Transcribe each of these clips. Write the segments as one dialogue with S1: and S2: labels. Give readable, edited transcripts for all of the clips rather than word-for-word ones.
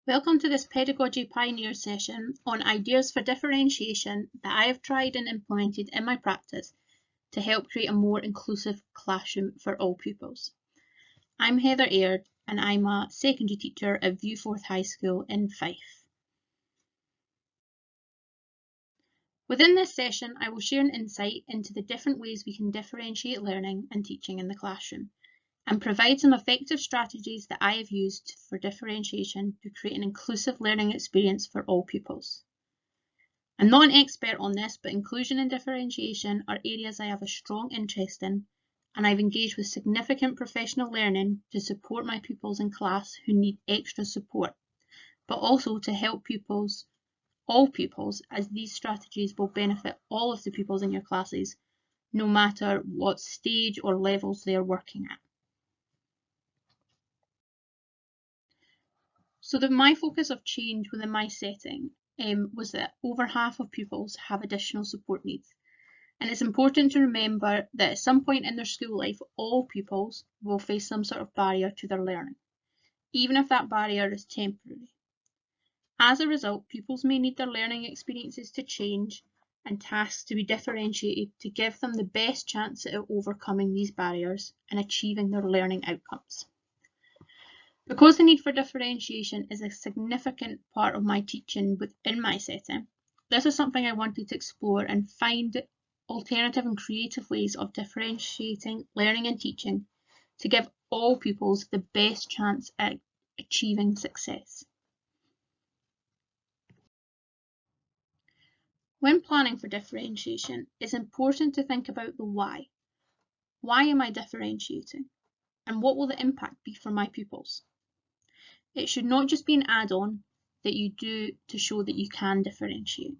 S1: Welcome to this Pedagogy Pioneer session on ideas for differentiation that I have tried and implemented in my practice to help create a more inclusive classroom for all pupils. I'm Heather Aird and I'm a secondary teacher at Viewforth High School in Fife. Within this session, I will share an insight into the different ways we can differentiate learning and teaching in the classroom, and provide some effective strategies that I have used for differentiation to create an inclusive learning experience for all pupils. I'm not an expert on this, but inclusion and differentiation are areas I have a strong interest in, and I've engaged with significant professional learning to support my pupils in class who need extra support, but also to help pupils, all pupils, as these strategies will benefit all of the pupils in your classes, no matter what stage or levels they are working at. So my focus of change within my setting was that over half of pupils have additional support needs. And it's important to remember that at some point in their school life, all pupils will face some sort of barrier to their learning, even if that barrier is temporary. As a result, pupils may need their learning experiences to change and tasks to be differentiated to give them the best chance at overcoming these barriers and achieving their learning outcomes. Because the need for differentiation is a significant part of my teaching within my setting, this is something I wanted to explore and find alternative and creative ways of differentiating learning and teaching to give all pupils the best chance at achieving success. When planning for differentiation, it's important to think about the why. Why am I differentiating? And what will the impact be for my pupils? It should not just be an add-on that you do to show that you can differentiate.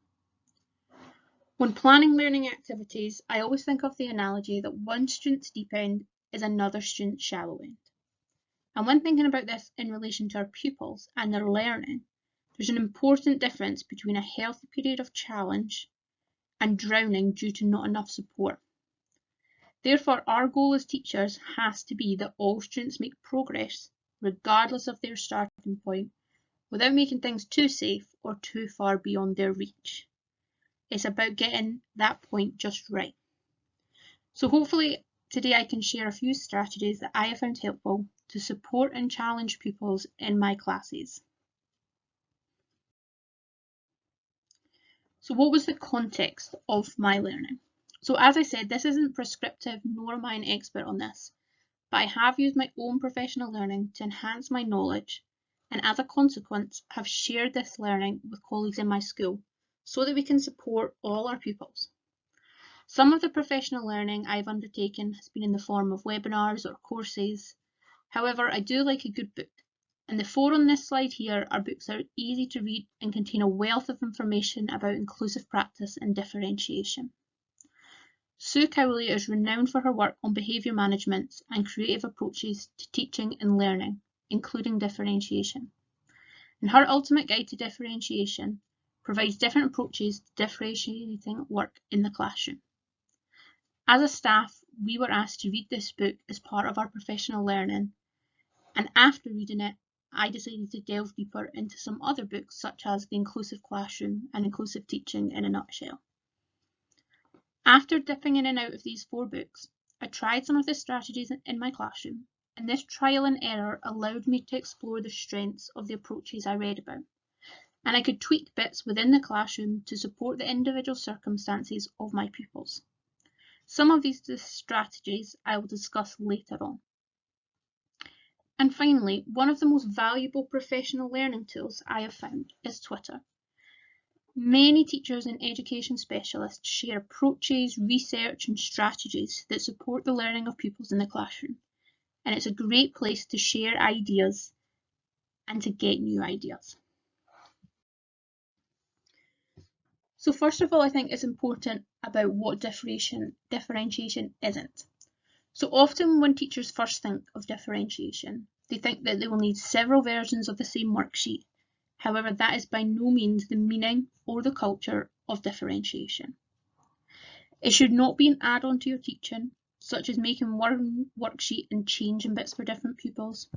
S1: When planning learning activities, I always think of the analogy that one student's deep end is another student's shallow end. And when thinking about this in relation to our pupils and their learning, there's an important difference between a healthy period of challenge and drowning due to not enough support. Therefore, our goal as teachers has to be that all students make progress regardless of their starting point, without making things too safe or too far beyond their reach. It's about getting that point just right. So hopefully today I can share a few strategies that I have found helpful to support and challenge pupils in my classes. So what was the context of my learning? So as I said, this isn't prescriptive, nor am I an expert on this, but I have used my own professional learning to enhance my knowledge, and as a consequence have shared this learning with colleagues in my school so that we can support all our pupils. Some of the professional learning I've undertaken has been in the form of webinars or courses. However, I do like a good book, and the 4 on this slide here are books that are easy to read and contain a wealth of information about inclusive practice and differentiation. Sue Cowley is renowned for her work on behaviour management and creative approaches to teaching and learning, including differentiation. And her ultimate guide to differentiation provides different approaches to differentiating work in the classroom. As a staff, we were asked to read this book as part of our professional learning, and after reading it, I decided to delve deeper into some other books such as The Inclusive Classroom and Inclusive Teaching in a Nutshell. After dipping in and out of these 4 books, I tried some of the strategies in my classroom, and this trial and error allowed me to explore the strengths of the approaches I read about, and I could tweak bits within the classroom to support the individual circumstances of my pupils. Some of these strategies I will discuss later on. And finally, one of the most valuable professional learning tools I have found is Twitter. Many teachers and education specialists share approaches, research and strategies that support the learning of pupils in the classroom, and it's a great place to share ideas and to get new ideas. So first of all, I think it's important about what differentiation isn't. So often when teachers first think of differentiation, they think that they will need several versions of the same worksheet. However, that is by no means the meaning or the culture of differentiation. It should not be an add-on to your teaching, such as making one worksheet and changing bits for different pupils,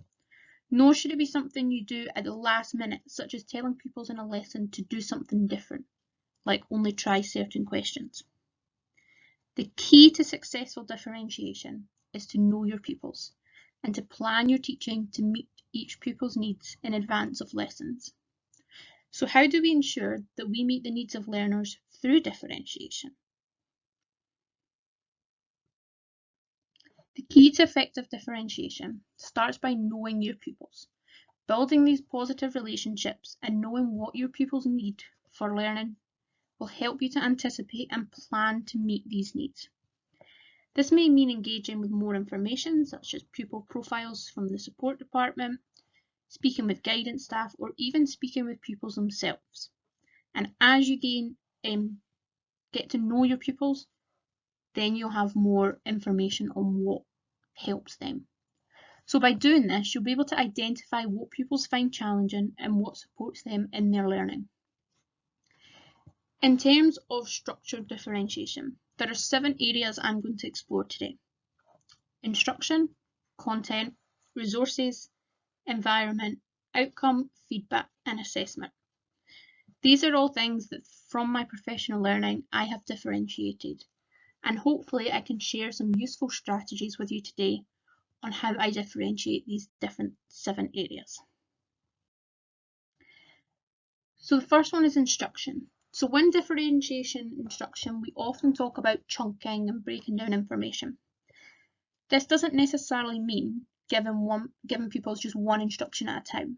S1: Nor should it be something you do at the last minute, such as telling pupils in a lesson to do something different, like only try certain questions. The key to successful differentiation is to know your pupils and to plan your teaching to meet each pupil's needs in advance of lessons. So how do we ensure that we meet the needs of learners through differentiation? The key to effective differentiation starts by knowing your pupils. Building these positive relationships and knowing what your pupils need for learning will help you to anticipate and plan to meet these needs. This may mean engaging with more information, such as pupil profiles from the support department, speaking with guidance staff, or even speaking with pupils themselves. And as you get to know your pupils, then you'll have more information on what helps them. So by doing this, you'll be able to identify what pupils find challenging and what supports them in their learning. In terms of structured differentiation, there are 7 areas I'm going to explore today: instruction, content, resources, environment, outcome, feedback, and assessment. These are all things that from my professional learning I have differentiated, and hopefully I can share some useful strategies with you today on how I differentiate these different 7 areas. So the first one is instruction. So when differentiation instruction, we often talk about chunking and breaking down information. This doesn't necessarily mean giving pupils just one instruction at a time.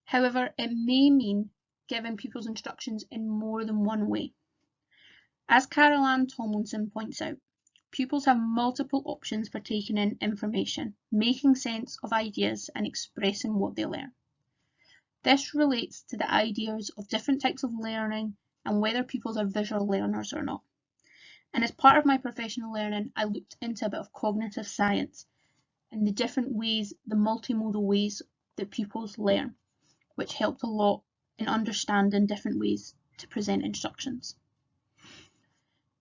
S1: However, it may mean giving pupils instructions in more than one way. As Carol Ann Tomlinson points out, pupils have multiple options for taking in information, making sense of ideas, and expressing what they learn. This relates to the ideas of different types of learning and whether pupils are visual learners or not. And as part of my professional learning, I looked into a bit of cognitive science and the different ways, the multimodal ways that pupils learn, which helped a lot in understanding different ways to present instructions.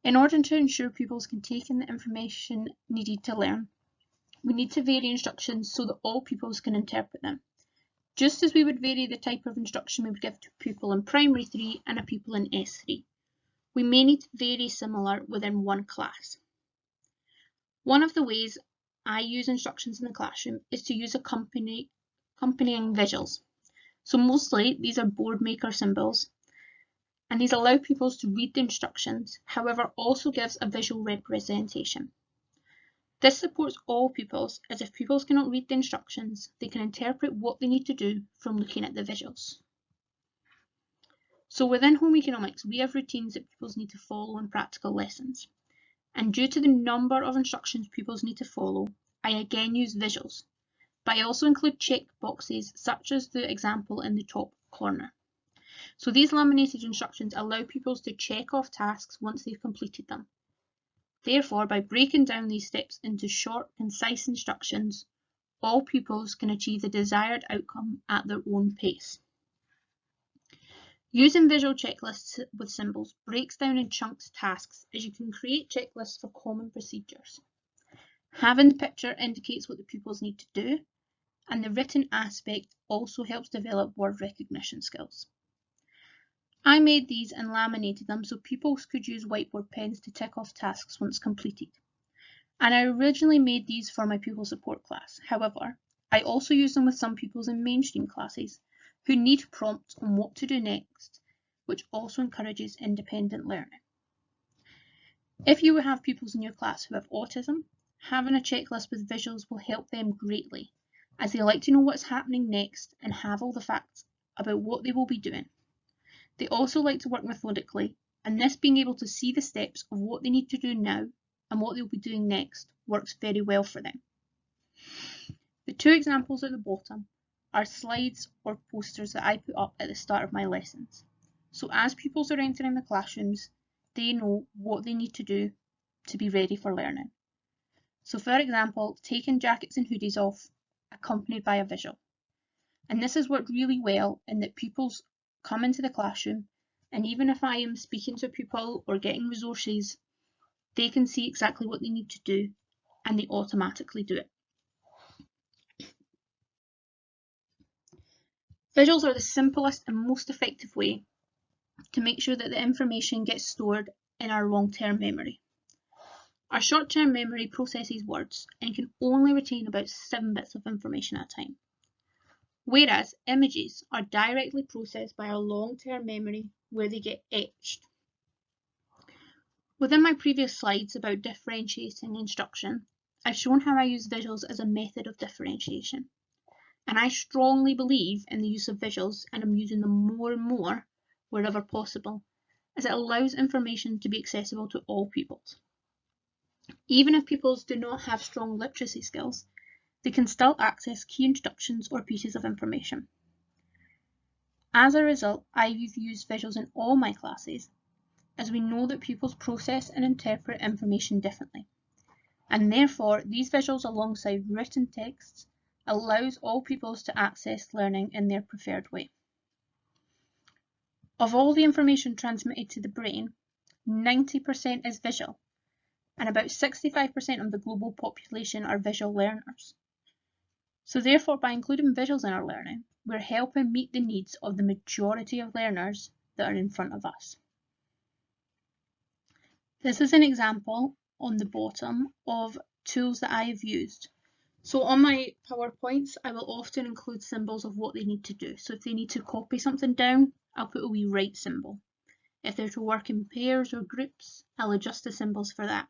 S1: In order to ensure pupils can take in the information needed to learn, we need to vary instructions so that all pupils can interpret them, just as we would vary the type of instruction we would give to a pupil in primary 3 and a pupil in S3. We may need to vary similar within one class. One of the ways I use instructions in the classroom is to use accompanying visuals. So mostly these are board maker symbols, and these allow pupils to read the instructions, however also gives a visual representation. This supports all pupils, as if pupils cannot read the instructions, they can interpret what they need to do from looking at the visuals. So within home economics, we have routines that pupils need to follow in practical lessons. And due to the number of instructions pupils need to follow, I again use visuals, but I also include check boxes such as the example in the top corner. So these laminated instructions allow pupils to check off tasks once they've completed them. Therefore, by breaking down these steps into short, concise instructions, all pupils can achieve the desired outcome at their own pace. Using visual checklists with symbols breaks down in chunks tasks, as you can create checklists for common procedures. Having the picture indicates what the pupils need to do, and the written aspect also helps develop word recognition skills. I made these and laminated them so pupils could use whiteboard pens to tick off tasks once completed. And I originally made these for my pupil support class. However, I also use them with some pupils in mainstream classes who need prompts on what to do next, which also encourages independent learning. If you have pupils in your class who have autism, having a checklist with visuals will help them greatly, as they like to know what's happening next and have all the facts about what they will be doing. They also like to work methodically, and this being able to see the steps of what they need to do now and what they'll be doing next works very well for them. The 2 examples at the bottom are slides or posters that I put up at the start of my lessons. So as pupils are entering the classrooms, they know what they need to do to be ready for learning. So for example, taking jackets and hoodies off, accompanied by a visual. And this has worked really well in that pupils come into the classroom, and even if I am speaking to a pupil or getting resources, they can see exactly what they need to do and they automatically do it. Visuals are the simplest and most effective way to make sure that the information gets stored in our long-term memory. Our short-term memory processes words and can only retain about 7 bits of information at a time, whereas images are directly processed by our long-term memory where they get etched. Within my previous slides about differentiating instruction, I've shown how I use visuals as a method of differentiation. And I strongly believe in the use of visuals, and I'm using them more and more wherever possible, as it allows information to be accessible to all pupils. Even if pupils do not have strong literacy skills, they can still access key instructions or pieces of information. As a result, I've used visuals in all my classes, as we know that pupils process and interpret information differently. And therefore, these visuals alongside written texts allows all pupils to access learning in their preferred way. Of all the information transmitted to the brain, 90% is visual, and about 65% of the global population are visual learners. So therefore, by including visuals in our learning, we're helping meet the needs of the majority of learners that are in front of us. This is an example on the bottom of tools that I have used. So on my PowerPoints, I will often include symbols of what they need to do. So if they need to copy something down, I'll put a wee right symbol. If they're to work in pairs or groups, I'll adjust the symbols for that.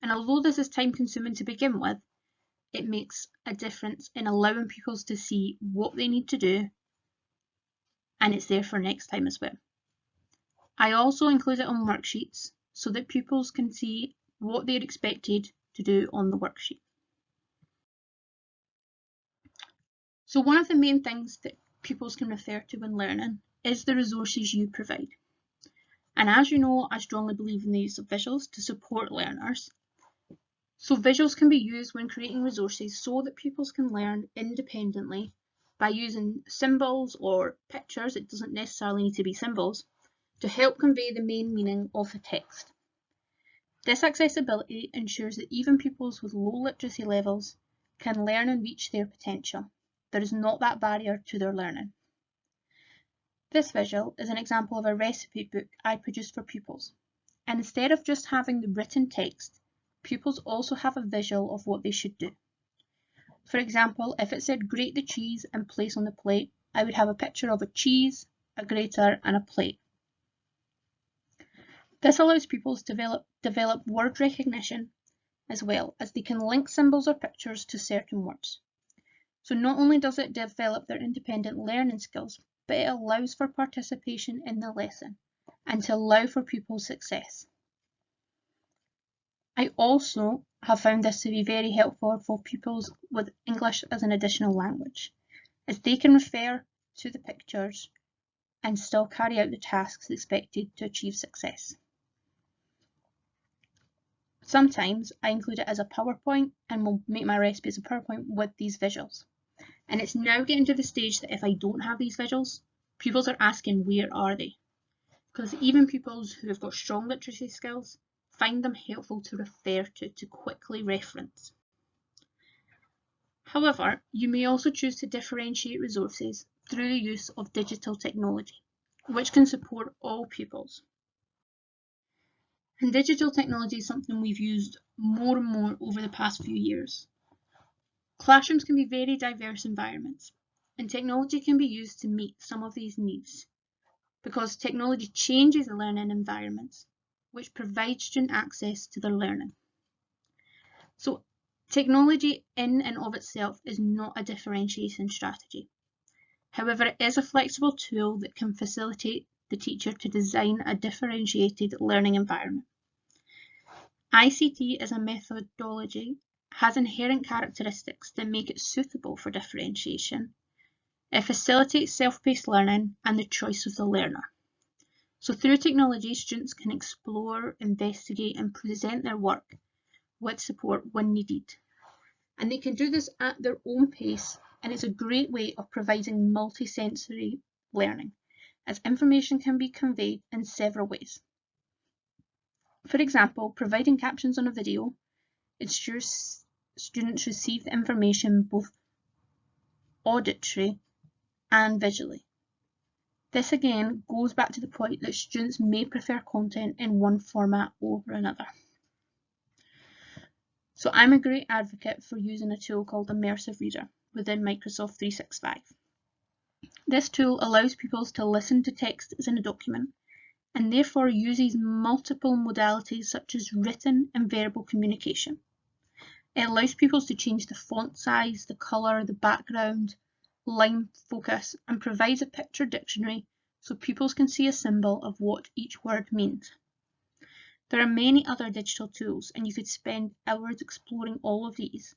S1: And although this is time consuming to begin with, it makes a difference in allowing pupils to see what they need to do, and it's there for next time as well. I also include it on worksheets so that pupils can see what they're expected to do on the worksheet. So one of the main things that pupils can refer to when learning is the resources you provide. And as you know, I strongly believe in the use of visuals to support learners. So visuals can be used when creating resources so that pupils can learn independently by using symbols or pictures, it doesn't necessarily need to be symbols, to help convey the main meaning of the text. This accessibility ensures that even pupils with low literacy levels can learn and reach their potential. There is not that barrier to their learning. This visual is an example of a recipe book I produced for pupils, and instead of just having the written text, pupils also have a visual of what they should do. For example, if it said grate the cheese and place on the plate, I would have a picture of a cheese, a grater and a plate. This allows pupils to develop word recognition as well, as they can link symbols or pictures to certain words. So not only does it develop their independent learning skills, but it allows for participation in the lesson and to allow for pupil success. I also have found this to be very helpful for pupils with English as an additional language, as they can refer to the pictures and still carry out the tasks expected to achieve success. Sometimes I include it as a PowerPoint and will make my recipe as a PowerPoint with these visuals. And it's now getting to the stage that if I don't have these visuals, pupils are asking where are they? Because even pupils who have got strong literacy skills find them helpful to refer to quickly reference. However, you may also choose to differentiate resources through the use of digital technology, which can support all pupils. And digital technology is something we've used more and more over the past few years. Classrooms can be very diverse environments, and technology can be used to meet some of these needs, because technology changes the learning environments, which provides student access to their learning. So technology in and of itself is not a differentiation strategy. However, it is a flexible tool that can facilitate the teacher to design a differentiated learning environment. ICT as a methodology has inherent characteristics that make it suitable for differentiation. It facilitates self-paced learning and the choice of the learner. So through technology, students can explore, investigate and present their work with support when needed. And they can do this at their own pace, and it's a great way of providing multisensory learning, as information can be conveyed in several ways. For example, providing captions on a video ensures students receive the information both auditory and visually. This again goes back to the point that students may prefer content in one format over another. So I'm a great advocate for using a tool called Immersive Reader within Microsoft 365. This tool allows pupils to listen to text as in a document and therefore uses multiple modalities such as written and verbal communication. It allows pupils to change the font size, the colour, the background, line focus, and provides a picture dictionary so pupils can see a symbol of what each word means. There are many other digital tools and you could spend hours exploring all of these,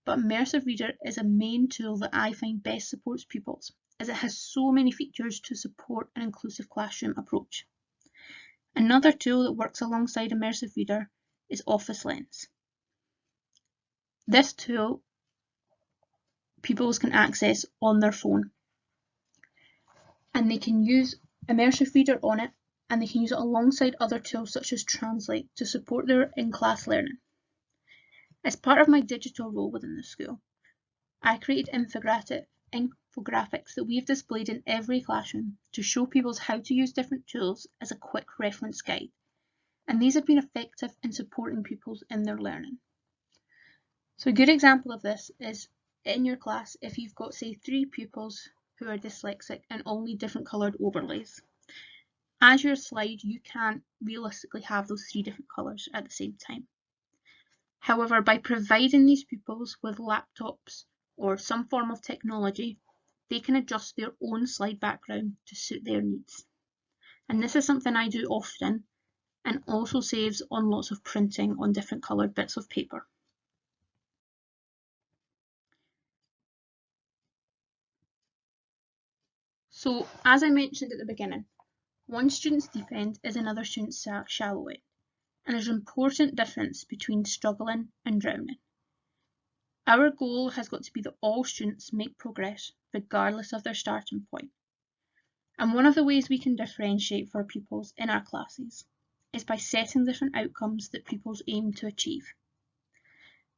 S1: but Immersive Reader is a main tool that I find best supports pupils as it has so many features to support an inclusive classroom approach. Another tool that works alongside Immersive Reader is Office Lens. This tool pupils can access on their phone and they can use Immersive Reader on it and they can use it alongside other tools such as Translate to support their in-class learning. As part of my digital role within the school, I created infographics that we've displayed in every classroom to show pupils how to use different tools as a quick reference guide, and these have been effective in supporting pupils in their learning. So a good example of this is in your class if you've got, say, 3 pupils who are dyslexic and all need different coloured overlays. As your slide, you can't realistically have those 3 different colours at the same time. However, by providing these pupils with laptops or some form of technology, they can adjust their own slide background to suit their needs. And this is something I do often and also saves on lots of printing on different coloured bits of paper. So, as I mentioned at the beginning, one student's deep end is another student's shallow end, and there's an important difference between struggling and drowning. Our goal has got to be that all students make progress regardless of their starting point. And one of the ways we can differentiate for pupils in our classes is by setting different outcomes that pupils aim to achieve.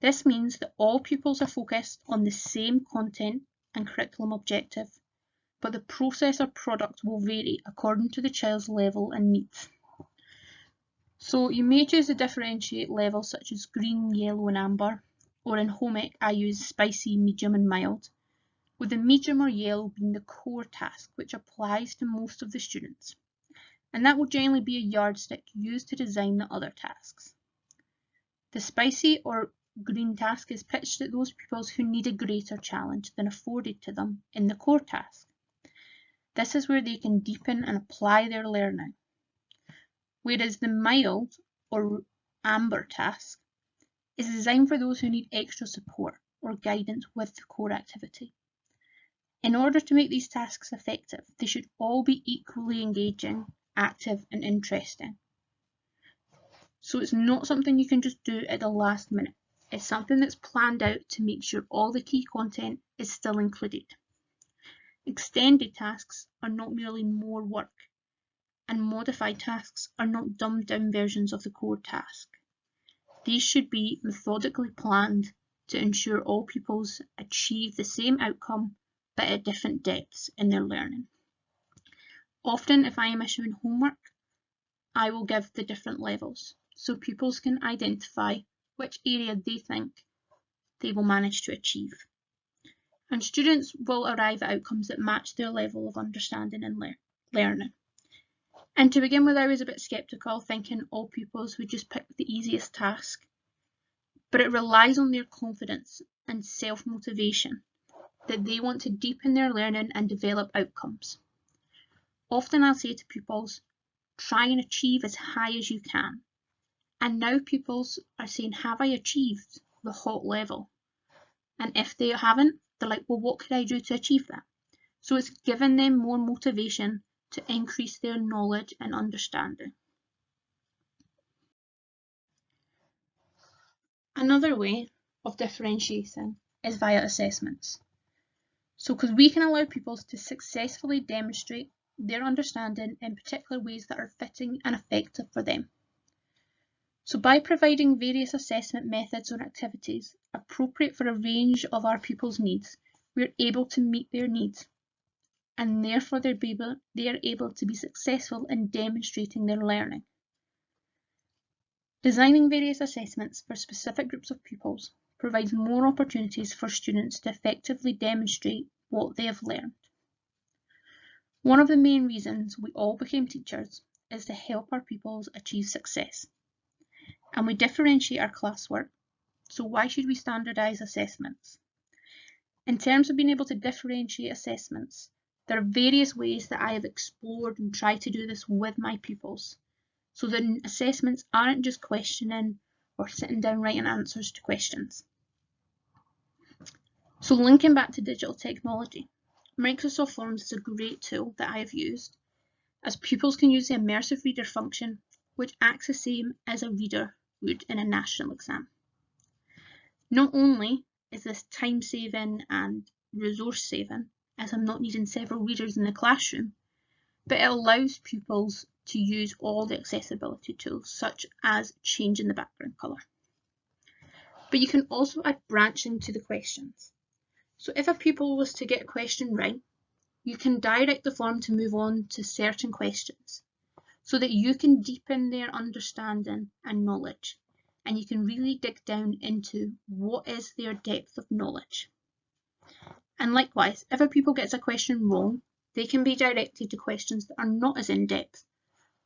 S1: This means that all pupils are focused on the same content and curriculum objective, but the process or product will vary according to the child's level and needs. So you may choose to differentiate levels such as green, yellow and amber, or in home ec I use spicy, medium and mild, with the medium or yellow being the core task which applies to most of the students, and that will generally be a yardstick used to design the other tasks. The spicy or green task is pitched at those pupils who need a greater challenge than afforded to them in the core task. This is where they can deepen and apply their learning, whereas the mild or amber task is designed for those who need extra support or guidance with the core activity. In order to make these tasks effective, they should all be equally engaging, active and interesting. So it's not something you can just do at the last minute. It's something that's planned out to make sure all the key content is still included. Extended tasks are not merely more work, and modified tasks are not dumbed down versions of the core task. These should be methodically planned to ensure all pupils achieve the same outcome but at different depths in their learning. Often, if I am issuing homework, I will give the different levels so pupils can identify which area they think they will manage to achieve. And students will arrive at outcomes that match their level of understanding and learning. And to begin with, I was a bit sceptical, thinking all pupils would just pick the easiest task, but it relies on their confidence and self-motivation that they want to deepen their learning and develop outcomes. Often I'll say to pupils, try and achieve as high as you can. And now pupils are saying, have I achieved the hot level? And if they haven't, they're like, well, what could I do to achieve that? So it's given them more motivation to increase their knowledge and understanding. Another way of differentiating is via assessments. So because we can allow pupils to successfully demonstrate their understanding in particular ways that are fitting and effective for them. So by providing various assessment methods or activities appropriate for a range of our pupils' needs, we're able to meet their needs and therefore they are able to be successful in demonstrating their learning. Designing various assessments for specific groups of pupils provides more opportunities for students to effectively demonstrate what they have learned. One of the main reasons we all became teachers is to help our pupils achieve success. And we differentiate our classwork, so why should we standardise assessments? In terms of being able to differentiate assessments, there are various ways that I have explored and tried to do this with my pupils, so that assessments aren't just questioning or sitting down writing answers to questions. So linking back to digital technology, Microsoft Forms is a great tool that I have used, as pupils can use the immersive reader function, which acts the same as a reader would in a national exam. Not only is this time saving and resource saving, as I'm not needing several readers in the classroom, but it allows pupils to use all the accessibility tools, such as changing the background colour. But you can also add branching to the questions. So if a pupil was to get a question right, you can direct the form to move on to certain questions, so that you can deepen their understanding and knowledge, and you can really dig down into what is their depth of knowledge. And likewise, if a pupil gets a question wrong, they can be directed to questions that are not as in-depth,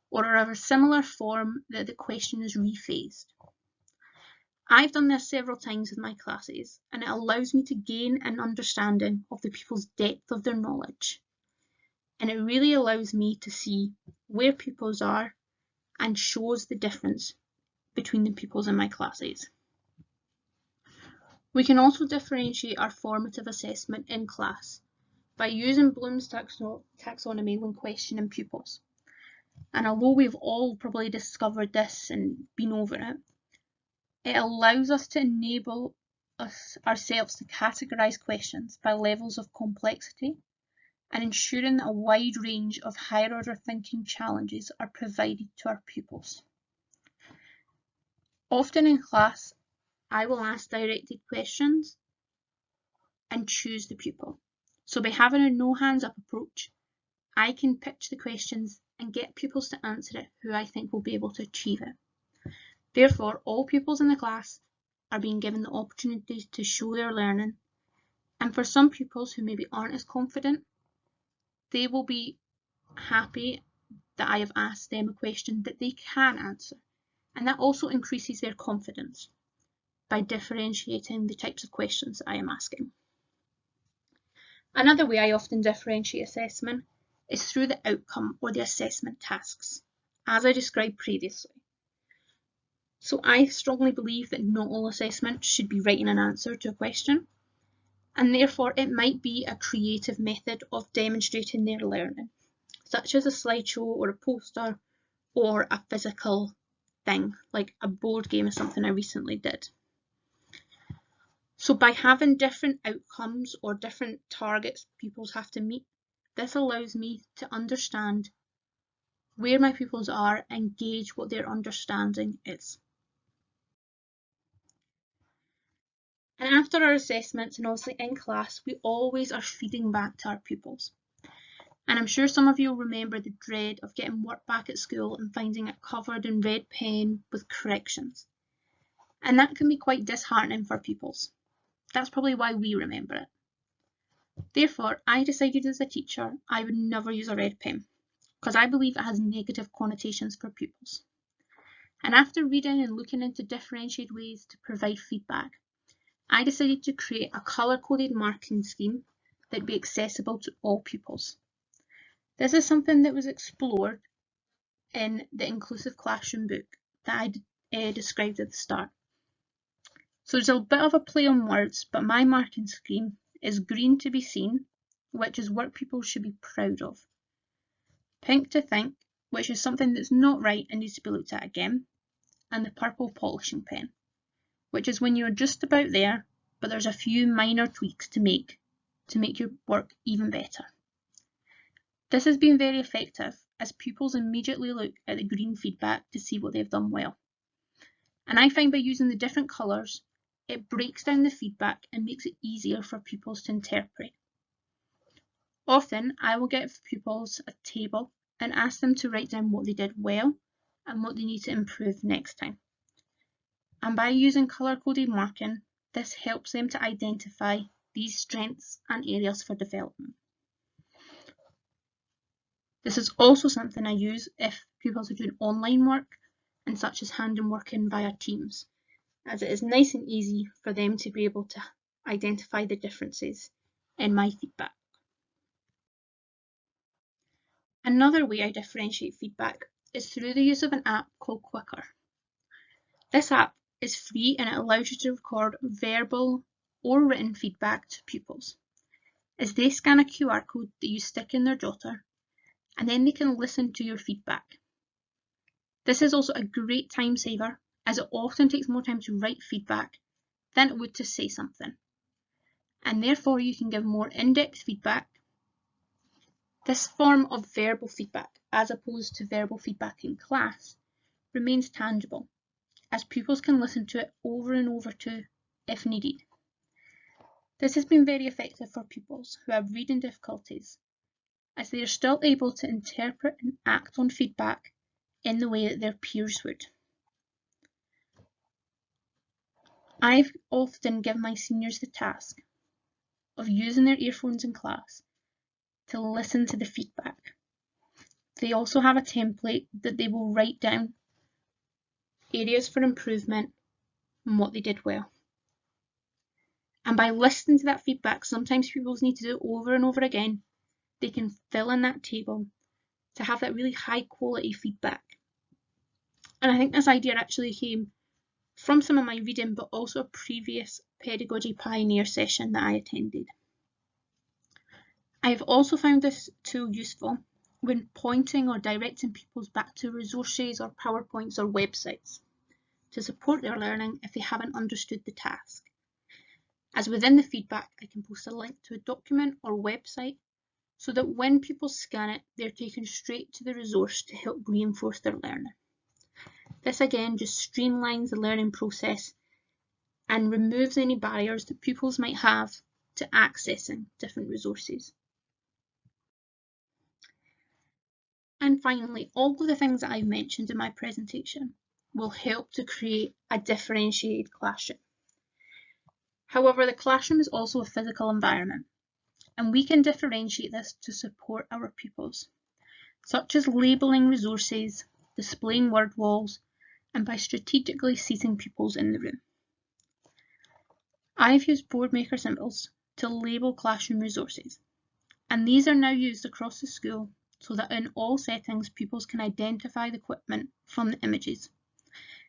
S1: or are of a similar form that the question is rephrased. I've done this several times with my classes, and it allows me to gain an understanding of the pupil's depth of their knowledge. And it really allows me to see where pupils are and shows the difference between the pupils in my classes. We can also differentiate our formative assessment in class by using Bloom's taxonomy when questioning pupils. And although we've all probably discovered this and been over it, it allows us to enable ourselves to categorise questions by levels of complexity, and ensuring that a wide range of higher order thinking challenges are provided to our pupils. Often in class, I will ask directed questions and choose the pupil. So by having a no hands up approach, I can pitch the questions and get pupils to answer it who I think will be able to achieve it. Therefore, all pupils in the class are being given the opportunity to show their learning, and for some pupils who maybe aren't as confident, they will be happy that I have asked them a question that they can answer, and that also increases their confidence by differentiating the types of questions that I am asking. Another way I often differentiate assessment is through the outcome or the assessment tasks, as I described previously. So I strongly believe that not all assessment should be writing an answer to a question, and therefore it might be a creative method of demonstrating their learning, such as a slideshow or a poster or a physical thing, like a board game or something I recently did. So by having different outcomes or different targets pupils have to meet, this allows me to understand where my pupils are and gauge what their understanding is. And after our assessments, and obviously in class, we always are feeding back to our pupils. And I'm sure some of you will remember the dread of getting work back at school and finding it covered in red pen with corrections. And that can be quite disheartening for pupils. That's probably why we remember it. Therefore, I decided as a teacher I would never use a red pen, because I believe it has negative connotations for pupils. And after reading and looking into differentiated ways to provide feedback, I decided to create a colour-coded marking scheme that would be accessible to all pupils. This is something that was explored in the Inclusive Classroom book that I described at the start. So there's a bit of a play on words, but my marking scheme is green to be seen, which is work pupils should be proud of. Pink to think, which is something that's not right and needs to be looked at again. And the purple polishing pen, which is when you're just about there, but there's a few minor tweaks to make your work even better. This has been very effective, as pupils immediately look at the green feedback to see what they've done well. And I find by using the different colours, it breaks down the feedback and makes it easier for pupils to interpret. Often, I will give pupils a table and ask them to write down what they did well and what they need to improve next time. And by using colour-coded marking, this helps them to identify these strengths and areas for development. This is also something I use if pupils are doing online work and such as hand and working via Teams, as it is nice and easy for them to be able to identify the differences in my feedback. Another way I differentiate feedback is through the use of an app called Quicker. This app is free and it allows you to record verbal or written feedback to pupils, as they scan a QR code that you stick in their jotter, and then they can listen to your feedback. This is also a great time saver, as it often takes more time to write feedback than it would to say something, and therefore you can give more in-depth feedback. This form of verbal feedback, as opposed to verbal feedback in class, remains tangible, as pupils can listen to it over and over too, if needed. This has been very effective for pupils who have reading difficulties, as they are still able to interpret and act on feedback in the way that their peers would. I've often given my seniors the task of using their earphones in class to listen to the feedback. They also have a template that they will write down areas for improvement and what they did well. And by listening to that feedback, sometimes pupils need to do it over and over again. They can fill in that table to have that really high quality feedback. And I think this idea actually came from some of my reading, but also a previous Pedagogy Pioneer session that I attended. I've also found this tool useful when pointing or directing pupils back to resources or PowerPoints or websites to support their learning if they haven't understood the task. As within the feedback, I can post a link to a document or website so that when pupils scan it, they're taken straight to the resource to help reinforce their learning. This again just streamlines the learning process and removes any barriers that pupils might have to accessing different resources. And finally, all of the things that I've mentioned in my presentation will help to create a differentiated classroom. However, the classroom is also a physical environment, and we can differentiate this to support our pupils, such as labelling resources, displaying word walls, and by strategically seating pupils in the room. I've used board maker symbols to label classroom resources, and these are now used across the school so that in all settings pupils can identify the equipment from the images.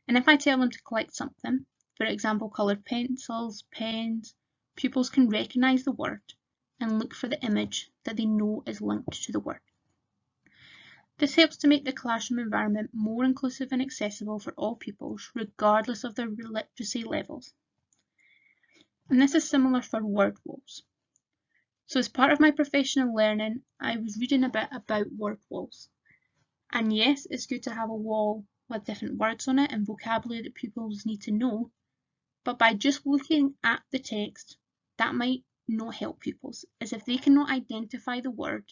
S1: And if I tell them to collect something, for example coloured pencils, pens, pupils can recognise the word and look for the image that they know is linked to the word. This helps to make the classroom environment more inclusive and accessible for all pupils, regardless of their literacy levels. And this is similar for word walls. So as part of my professional learning, I was reading a bit about word walls. And yes, it's good to have a wall with different words on it and vocabulary that pupils need to know, but by just looking at the text, that might not help pupils, as if they cannot identify the word,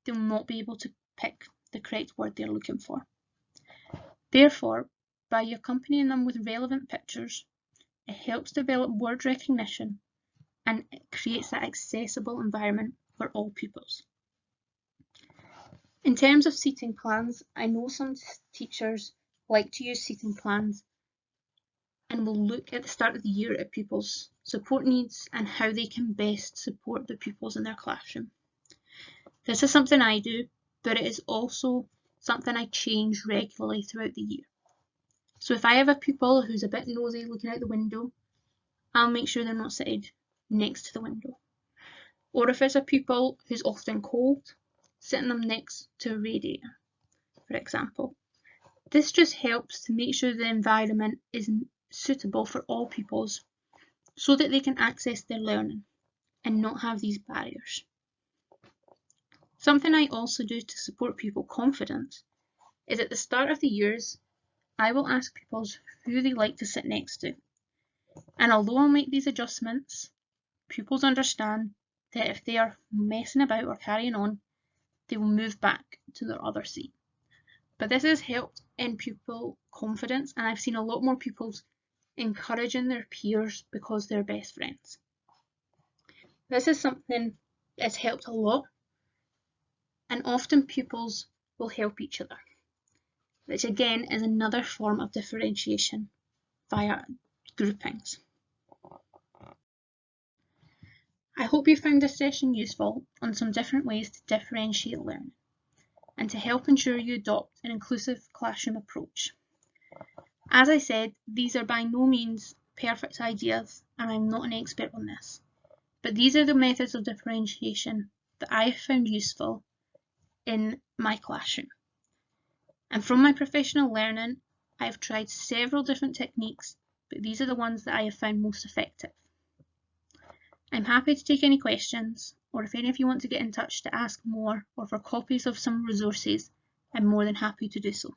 S1: they'll not be able to pick the correct word they're looking for. Therefore, by accompanying them with relevant pictures, it helps develop word recognition and it creates that accessible environment for all pupils. In terms of seating plans, I know some teachers like to use seating plans and will look at the start of the year at pupils' support needs and how they can best support the pupils in their classroom. This is something I do, but it is also something I change regularly throughout the year. So if I have a pupil who's a bit nosy looking out the window, I'll make sure they're not seated next to the window. Or if it's a pupil who's often cold, sitting them next to a radiator, for example. This just helps to make sure the environment is suitable for all pupils so that they can access their learning and not have these barriers. Something I also do to support pupil confidence is at the start of the years, I will ask pupils who they like to sit next to. And although I'll make these adjustments, pupils understand that if they are messing about or carrying on, they will move back to their other seat. But this has helped in pupil confidence, and I've seen a lot more pupils encouraging their peers because they're best friends. This is something that's helped a lot, and often pupils will help each other, which again is another form of differentiation via groupings. I hope you found this session useful on some different ways to differentiate learning and to help ensure you adopt an inclusive classroom approach. As I said, these are by no means perfect ideas, and I'm not an expert on this, but these are the methods of differentiation that I have found useful in my classroom. And from my professional learning, I've tried several different techniques, but these are the ones that I have found most effective. I'm happy to take any questions, or if any of you want to get in touch to ask more or for copies of some resources, I'm more than happy to do so.